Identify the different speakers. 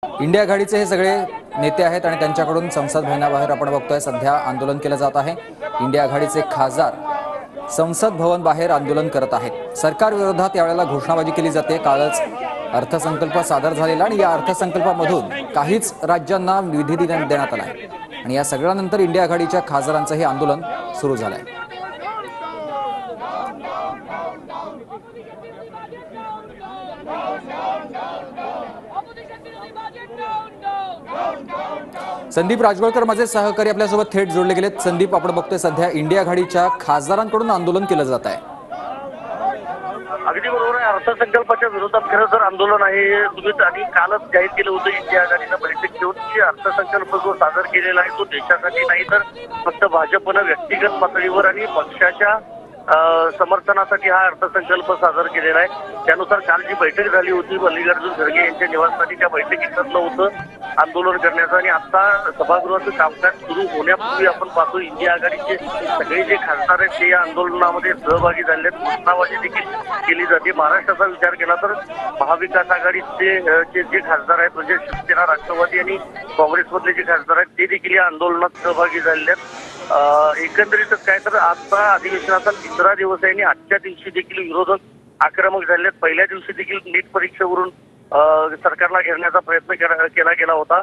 Speaker 1: India आघाडीचे हे सगळे नेते आहेत आणि त्यांच्याकडून संसद भवनाबाहेर आपण बघतोय सध्या आंदोलन केलं जात आहे। इंडिया आघाडीचे खासदार संसद भवन बाहेर आंदोलन करत आहेत। सरकार विरोधात यावेळेला घोषणाबाजी केली जाते। कालच अर्थसंकल्प सादर झालेला आणि या अर्थसंकल्पामधून काहीच राज्यांना निधी देण्यात आला आहे आणि या सगळ्यानंतर इंडिया आघाडीच्या खासदारांचं हे आंदोलन सुरू झालंय। संदीप राजवळकर माझे सहकारी आपल्यासोबत थेट जोडले गेलेत। संदीप, आपण बघतोय सध्या इंडिया आघाडीच्या खासदारांकडून आंदोलन केलं जात आहे।
Speaker 2: अगदी बरोबर आहे। अर्थसंकल्पाच्या विरोधात खरं तर आंदोलन आहे। तुम्ही आणि कालच जाहीर केलं होतं इंडिया आघाडीनं बैठक घेऊन की अर्थसंकल्प जो सादर केलेला आहे तो देशासाठी नाही तर फक्त भाजपनं व्यक्तिगत पातळीवर आणि पक्षाच्या समर्थनासाठी हा अर्थसंकल्प सादर केलेला आहे। त्यानुसार काल जी बैठक झाली होती मल्लिकार्जुन खरगे यांच्या निवासस्थानी त्या बैठकीत ठरलं होतं आंदोलन करण्याचं आणि आता सभागृहाचं कामकाज सुरू होण्यापूर्वी आपण पाहतो इंडिया आघाडीचे सगळे जे खासदार आहेत ते या आंदोलनामध्ये सहभागी झाले आहेत। घोषणाबाजी देखील केली जाते। महाराष्ट्राचा विचार केला तर महाविकास आघाडीचे जे खासदार आहेत म्हणजे शिवसेना, राष्ट्रवादी आणि काँग्रेसमधले जे खासदार आहेत ते देखील या आंदोलनात सहभागी झालेले आहेत। एकंदरीतच काय तर आजचा अधिवेशनाचा तिसरा दिवस आहे आणि आजच्या दिवशी देखील विरोधक आक्रमक झाले आहेत। पहिल्या दिवशी देखील नीट परीक्षेवरून सरकारला घेरण्याचा प्रयत्न केला गेला होता।